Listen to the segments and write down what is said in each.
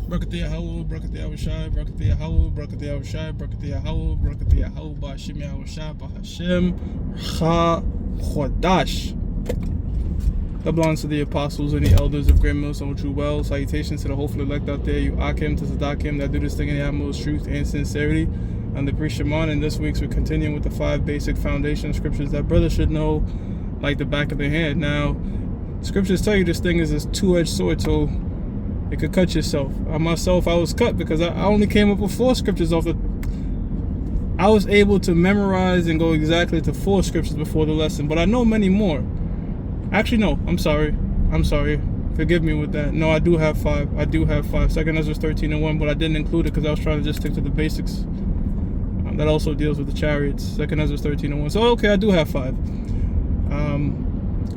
Brakati Yahweh, Brakati Yahushai, Brakati Yahweh, Brakati Yahushai, Brakati Yahweh, Brakati Yahweh, Ba'Hashem Yahushai, Ba'Hashem HaChodash. That belongs to the apostles and the elders of Great Millstone True Well. Salutations to the hopeful elect out there, you Akim to Zadakim that do this thing in the utmost truth and sincerity. I'm the priest Shimon, and this week's we're continuing with the 5 basic foundation scriptures that brothers should know like the back of their hand. Now, scriptures tell you this thing is a two-edged sword, so it could cut yourself. Myself, I was cut because I only came up with 4 scriptures off the... I was able to memorize and go exactly to 4 scriptures before the lesson, but I know many more. Actually, no, I'm sorry. Forgive me with that. No, I do have 5. I do have 5. 2nd Ezra 13:1, but I didn't include it because I was trying to just stick to the basics. That also deals with the chariots. 2nd Ezra 13:1. So, okay, I do have 5.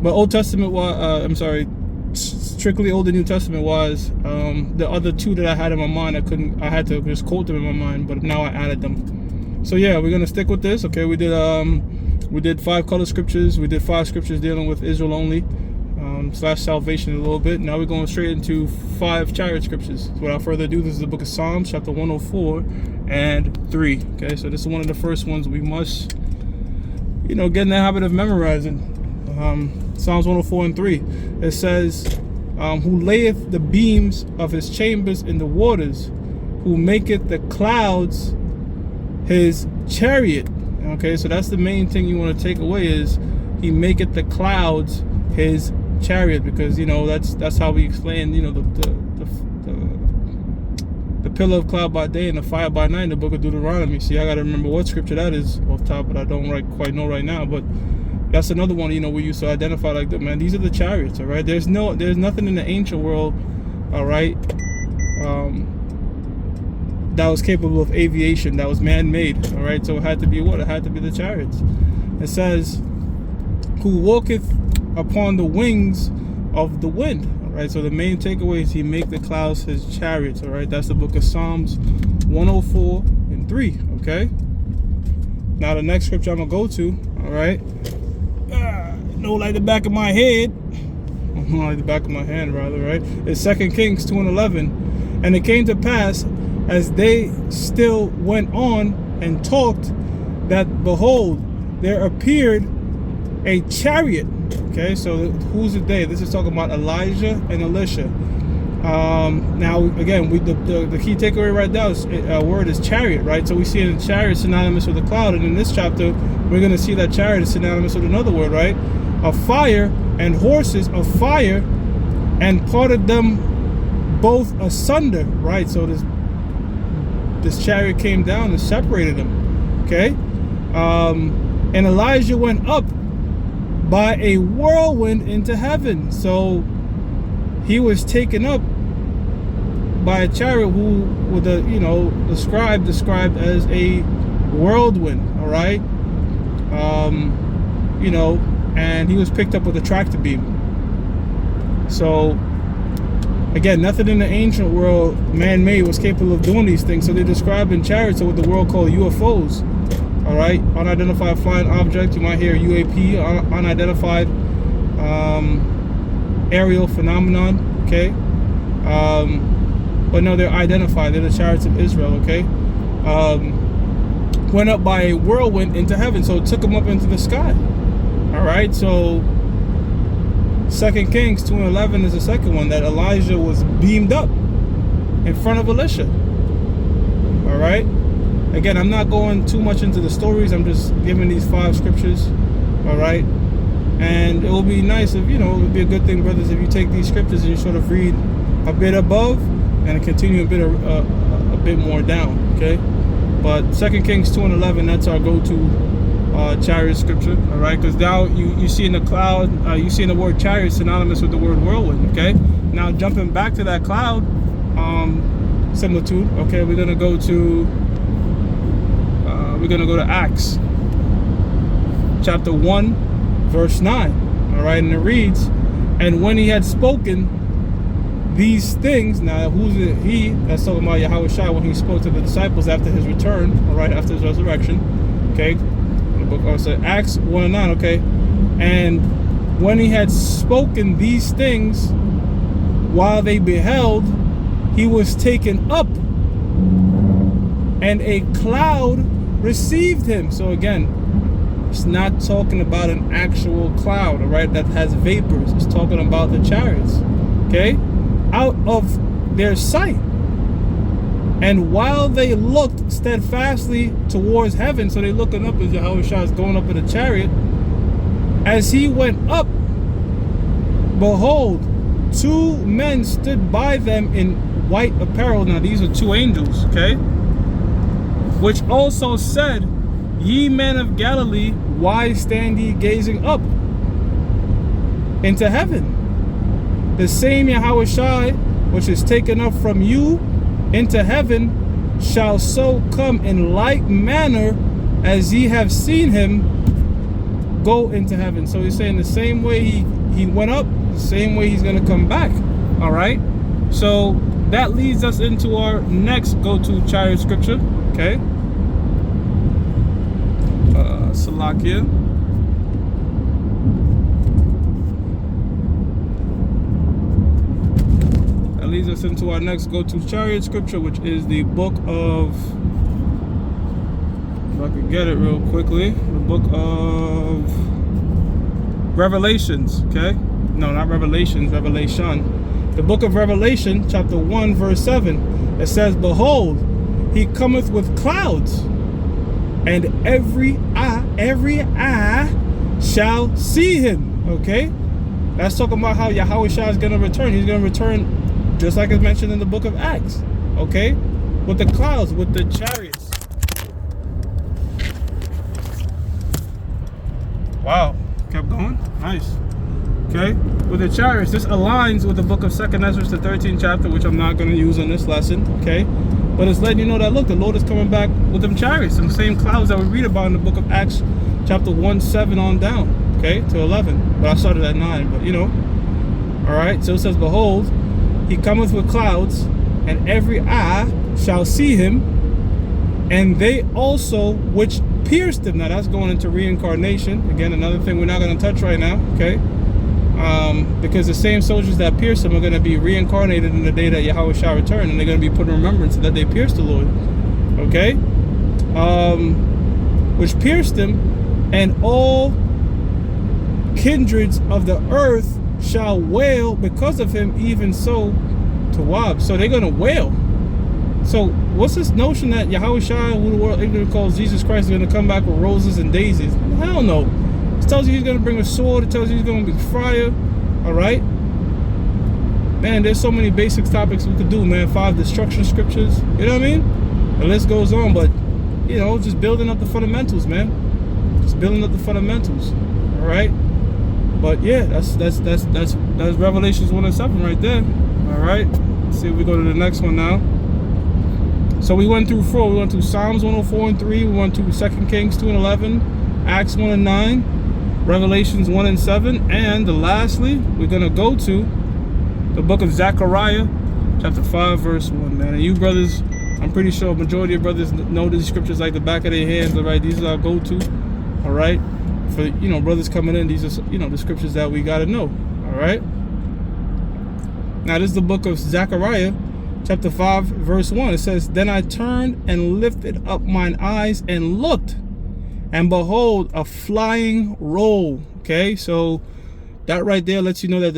But Old Testament, strictly Old and New Testament wise, the other 2 that I had in my mind, I had to just quote them in my mind, but now I added them. So yeah, we're gonna stick with this. Okay, we did 5 color scriptures. We did 5 scriptures dealing with Israel only, / salvation a little bit. Now we're going straight into 5 chariot scriptures. So without further ado, this is the book of Psalms, chapter 104 and 3. Okay, so this is one of the first ones we must, get in the habit of memorizing. Psalms 104 and 3. It says, who layeth the beams of his chambers in the waters, who maketh the clouds his chariot. Okay, so that's the main thing you want to take away, is he maketh the clouds his chariot, because that's how we explain the pillar of cloud by day and the fire by night in the book of Deuteronomy. See, I gotta remember what scripture that is off top, but I don't quite know right now. But that's another one, we used to identify like that, man. These are the chariots, all right? There's nothing in the ancient world, all right, that was capable of aviation, that was man-made, all right? So it had to be what? It had to be the chariots. It says, who walketh upon the wings of the wind, all right? So the main takeaway is he make the clouds his chariots, all right? That's the book of Psalms 104 and 3, okay? Now the next scripture I'm gonna go to, all right? Like the back of my head, like the back of my hand rather, right? It's 2 Kings 2 and 11. And it came to pass, as they still went on and talked, that behold, there appeared a chariot. Okay, so who's it they? This is talking about Elijah and Elisha. Now again, the key takeaway right now is word is chariot, right? So we see in chariot synonymous with a cloud, and in this chapter we're going to see that chariot is synonymous with another word, right? Of fire, and horses of fire, and parted them both asunder, right? So this chariot came down and separated them. Okay, and Elijah went up by a whirlwind into heaven. So he was taken up by a chariot who, with the scribe described as a whirlwind, all right? And he was picked up with a tractor beam. So again, nothing in the ancient world, man-made, was capable of doing these things. So they describe in chariots what the world called UFOs, all right? Unidentified flying object. You might hear UAP, unidentified aerial phenomenon, okay? But no, they're identified. They're the chariots of Israel, okay? Went up by a whirlwind into heaven, so it took them up into the sky. All right, so 2 Kings 2 and 11 is the second one, that Elijah was beamed up in front of Elisha. All right, again, I'm not going too much into the stories. I'm just giving these 5 scriptures. All right, and it will be nice if it would be a good thing, brothers, if you take these scriptures and you sort of read a bit above and continue a bit more down. Okay, but 2 Kings 2 and 11, that's our go-to chariot scripture, all right? Because now you see in the cloud, you see in the word chariot synonymous with the word whirlwind. Okay, now jumping back to that cloud similitude, okay, we're gonna go to Acts chapter 1 verse 9, all right? And it reads, and when he had spoken these things, now who's it? He, that's talking about Yahweh Shai, when he spoke to the disciples after his return, all right, after his resurrection. Okay, book, Acts 1 and 9, okay? And when he had spoken these things, while they beheld, he was taken up, and a cloud received him. So again, it's not talking about an actual cloud, all right, that has vapors. It's talking about the chariots, okay, out of their sight. And while they looked steadfastly towards heaven, so they're looking up as Yahushua is going up in a chariot, as he went up, behold, two men stood by them in white apparel. Now these are two angels, okay, which also said, ye men of Galilee, why stand ye gazing up into heaven? The same Yahushua which is taken up from you into heaven shall so come in like manner as ye have seen him go into heaven. So he's saying the same way he went up, the same way he's going to come back. All right, so that leads us into our next go-to chariot scripture, okay. Salakia. That leads us into our next go-to chariot scripture, which is the book of, if I could get it real quickly, the book of Revelations, okay? No, not Revelations, Revelation. The book of Revelation, chapter 1, verse 7. It says, behold, he cometh with clouds, and every eye shall see him. Okay, that's talking about how Yahushua is going to return. He's going to return just like it's mentioned in the book of Acts, okay, with the clouds, with the chariots. Wow, kept going, nice. Okay, with the chariots. This aligns with the book of 2nd Ezra, the 13th chapter, which I'm not going to use in this lesson, okay, but it's letting you know that, look, the Lord is coming back with them chariots, some same clouds that we read about in the book of Acts chapter 1:7 on down, okay, to 11. But I started at 9, but you know. All right, so it says, behold, he cometh with clouds, and every eye shall see him, and they also which pierced him. Now that's going into reincarnation. Again, another thing we're not going to touch right now, okay? Because the same soldiers that pierced him are going to be reincarnated in the day that Yahweh shall return, and they're going to be put in remembrance that they pierced the Lord, okay? Which pierced him, and all kindreds of the earth shall wail because of him, even so to Wab. So they're going to wail. So what's this notion that Yahushua, who the world ignorant calls Jesus Christ, is going to come back with roses and daisies? Hell no. It tells you he's going to bring a sword. It tells you he's going to be fire. All right? Man, there's so many basic topics we could do, man. 5 destruction scriptures. You know what I mean? The list goes on, but, you know, just building up the fundamentals, man. Just building up the fundamentals. All right? But yeah, that's Revelations 1:7 right there. All right? Let's see if we go to the next one now. So we went through 4. We went through Psalms 104:3. We went through 2 Kings 2:11, Acts 1:9, Revelations 1:7, and lastly, we're gonna go to the book of Zechariah, chapter 5, verse 1. Man, and you brothers, I'm pretty sure a majority of brothers know these scriptures like the back of their hands. All right, these are our go-to. All right, for brothers coming in, these are the scriptures that we gotta know. All right. Now this is the book of Zechariah, chapter 5, verse 1. It says, then I turned and lifted up mine eyes and looked, and behold, a flying roll. Okay, so that right there lets you know that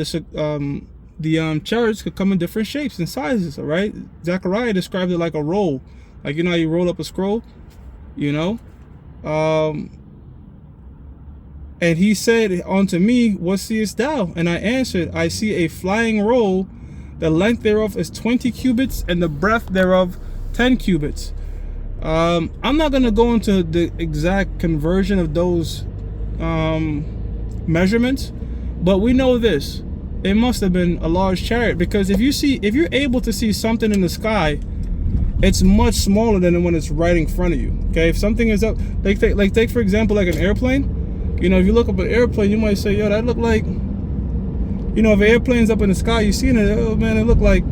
the chariots could come in different shapes and sizes. All right, Zechariah described it like a roll, like how you roll up a scroll, and he said unto me, what seest thou? And I answered, I see a flying roll. The length thereof is 20 cubits, and the breadth thereof 10 cubits. I'm not going to go into the exact conversion of those measurements, but we know this. It must have been a large chariot, because if you're able to see something in the sky, it's much smaller than when it's right in front of you. Okay, if something is up, take for example, like an airplane. If you look up an airplane, you might say, yo, that look like, if an airplane's up in the sky, you see it, oh man, it look like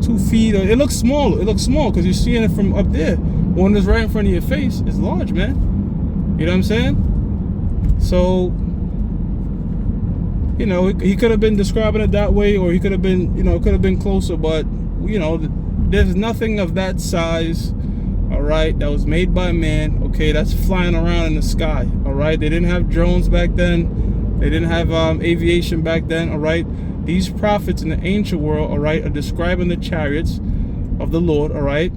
2 feet. Or it looks small. It looks small because you're seeing it from up there. But when it's right in front of your face, it's large, man. You know what I'm saying? So you know, he could have been describing it that way, or he could have been, you know, could have been closer, but, you know, there's nothing of that size, all right, that was made by man, okay, that's flying around in the sky, all right? They didn't have drones back then. They didn't have aviation back then, all right? These prophets in the ancient world, all right, are describing the chariots of the Lord, all right,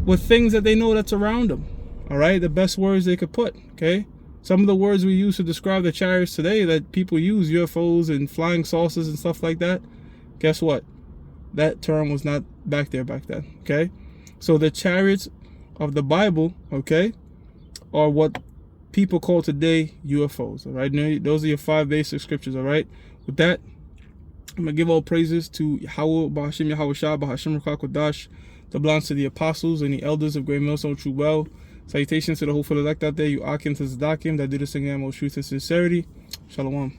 with things that they know that's around them, all right? The best words they could put, okay? Some of the words we use to describe the chariots today that people use, UFOs and flying saucers and stuff like that, guess what? That term was not back there back then, okay? So the chariots of the Bible, okay, are what people call today UFOs, all right? Those are your 5 basic scriptures, all right? With that, I'm going to give all praises to Yahweh, Bahashim Yahweh Shah, Bahashim Rakak Kodash, that belongs to the apostles and the elders of Great Millstone True Well. Salutations to the hopeful elect out there, you Akim to Zadakim, that do this thing in most truth and sincerity. Shalom.